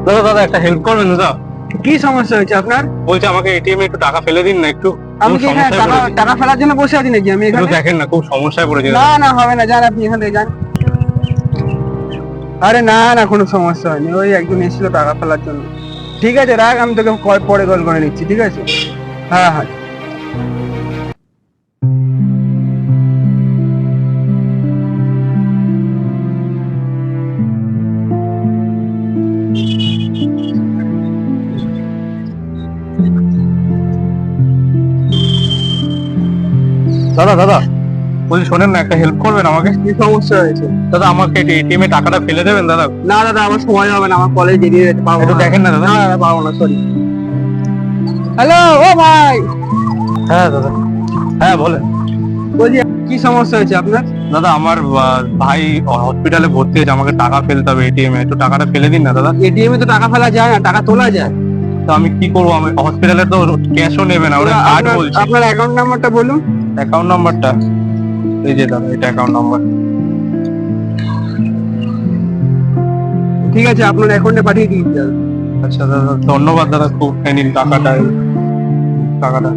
দাদা দাদা একটা হেল্প করবেন দাদা? কি সমস্যা হয়েছে আপনার? বলছি আমাকে এটিএম এ একটু টাকা ফেলে দিন না একটু। আমি কি এখানে সমস্যায় পড়েছি। টাকা ফেলার জন্য বসে আছি নাকি আমি একটু এখানে? দেখেন না, খুব সমস্যায় পড়েছি না দাদা। না হবে না, যান আপনি এখান থেকে যান। আরে না না, কোনো সমস্যা হয়নি, ওই একজন এসেছিল টাকা ফেলার জন্য। ঠিক আছে রাখ, আমি তোকে পরে কল করে নিচ্ছি, ঠিক আছে? হ্যাঁ হ্যাঁ। দাদা দাদা বলছি শোনেন না, একটা হেল্প করবেন আমাকে? কি সমস্যা হয়েছে? দাদা আমাকে এটিএম এ টাকাটা ফেলে দেবেন দাদা। না দাদা, আমার সময় হবে না, আমার কলেজ বেরিয়ে যেতে পারবো একটু না। দেখেন না দাদা। না দাদা, পারবো না, সরি। হ্যালো, ও ভাই। হ্যাঁ দাদা। হ্যাঁ বলেন। বলছি কি সমস্যা হয়েছে আপনার? দাদা আমার ভাই হসপিটালে ভর্তি হয়েছে, আমাকে টাকা ফেলতে হবে এটিএম এ, একটু টাকাটা ফেলে দিন না দাদা। এটিএম এ তো টাকা ফেলা যায় না, টাকা তোলা যায়। তো আমি কি করবো? আমি হসপিটালে তো ক্যাশও নেবে না, ওরা কার্ড বলছে। আপনার অ্যাকাউন্ট নাম্বারটা বলুন। অ্যাকাউন্ট নাম্বারটা এই যে দাদা, এটা অ্যাকাউন্ট নাম্বার। ঠিক আছে, আপনার অ্যাকাউন্টে পাঠিয়ে দিচ্ছি। আচ্ছা দাদা, ধন্যবাদ দাদা, খুব নিন টাকাটা, টাকাটা।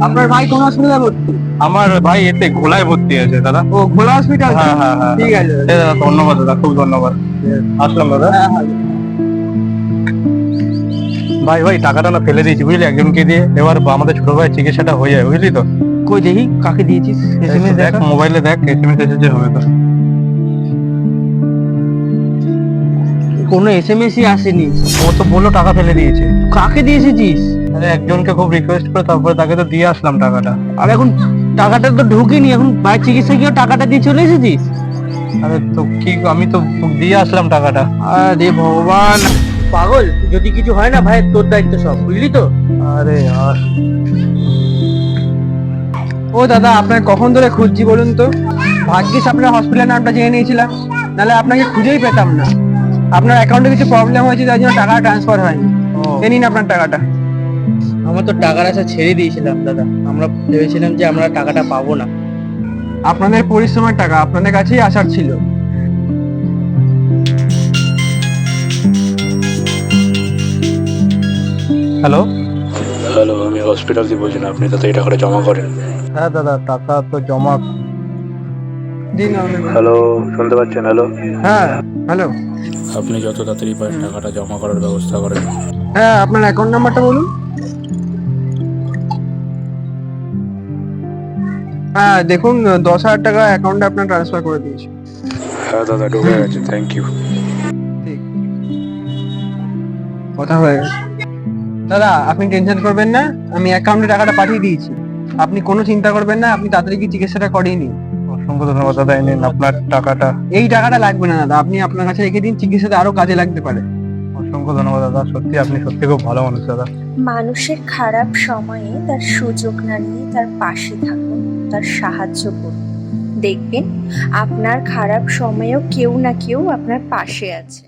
আপনার ভাই কোন হসপিটালে ভর্তি? আমার ভাই এতে ঘোলায় ভর্তি আছে দাদা। ও, ঘোলা হসপিটাল। হ্যাঁ হ্যাঁ হ্যাঁ। ঠিক আছে এ দাদা ধন্যবাদ দাদা, খুব ধন্যবাদ। আসলাম দাদা। হ্যাঁ হ্যাঁ। ভাই ভাই টাকাটা না ফেলে দিয়েছি বুঝলি, একজনকে দিয়ে। এবার আমাদের ছোট ভাই চিকিৎসাটা হয়ে যাবে বুঝলি তো। কই দেখি কাকে দিয়েছিস? এসএমএস দেখ, মোবাইলে দেখ, এসএমএস এসেছে হবে তো। কোনো এসএমএসই আসেনি। ও তো বললো টাকা ফেলে দিয়েছে। কাকে দিয়েছিস? আরে একজনকে খুব রিকোয়েস্ট করে তারপরে তাকে তো দিয়ে আসলাম টাকাটা। আর এখন টাকাটা তো ঢুকেনি, এখন ভাই চিকিৎসা গিয়ে টাকাটা দিয়ে চলে এসেছিস? আরে তো কি, আমি তো দিয়ে আসলাম টাকাটা। আরে ভগবান, পাগল, যদি কিছু হয় না ভাই তোর দায়িত্ব সব, বুঝলি তো? আরে আর ও দাদা, আপনার কখন ধরে খুঁজছি বলুন তো? ভাগ্যিস আপনার হসপিটালের নামটা জেনে নিয়েছিলাম, নাহলে আপনাকে খুঁজেই পেতাম না। আপনার অ্যাকাউন্টে কিছু প্রবলেম হয়েছে, তাই জন্য টাকা ট্রান্সফার হয়নি। এ নিন আপনার টাকাটা। আমরা তো টাকার আশা ছেড়ে দিয়েছিলাম দাদা, আমরা ভেবেছিলাম যে আমরা টাকাটা পাবো না। আপনাদের পরিশ্রমের টাকা আপনাদের কাছেই আসার ছিল। হ্যালো। হ্যালো, আমি হসপিটাল থেকে বলছি না, আপনি তাড়াতাড়ি টাকাটা জমা করেন। হ্যাঁ দাদা, টাকা তো জমা। দিন আপনাকে। হ্যালো, শুনতে পাচ্ছেন? হ্যালো, হ্যাঁ হ্যালো। আপনি যত তাড়াতাড়ি পারেন টাকাটা জমা করার ব্যবস্থা করেন। হ্যাঁ, আপনার অ্যাকাউন্ট নাম্বারটা বলুন। হ্যাঁ দেখুন, 10,000 টাকা অ্যাকাউন্টে আপনার ট্রান্সফার করে দিয়েছি। হ্যাঁ দাদা, ঢুকে গেছে, থ্যাংক ইউ। ঠিক, কথা হয়ে গেছে। দাদা আপনি টেনশন করবেন না, আমি অ্যাকাউন্টে টাকাটা পাঠিয়ে দিয়েছি। আপনি কোনো চিন্তা করবেন না, আপনি তাড়াতাড়ি কি চিকিৎসাটা করিয়ে নিন। অসংখ্য ধন্যবাদ দাদা, এই নিন আপনার টাকাটা। এই টাকাটা লাগবে না দাদা, আপনি আপনার কাছে রেখে দিন, চিকিৎসাতে আরো কাজে লাগতে পারে। অসংখ্য ধন্যবাদ দাদা, সত্যি আপনি সত্যি খুব ভালো মানুষ দাদা। মানুষের খারাপ সময়ে তার সুযোগ না নিয়ে তার পাশে থাকুন, তার সাহায্য করুন। দেখবেন আপনার খারাপ সময়েও কেউ না কেউ আপনার পাশে আছে।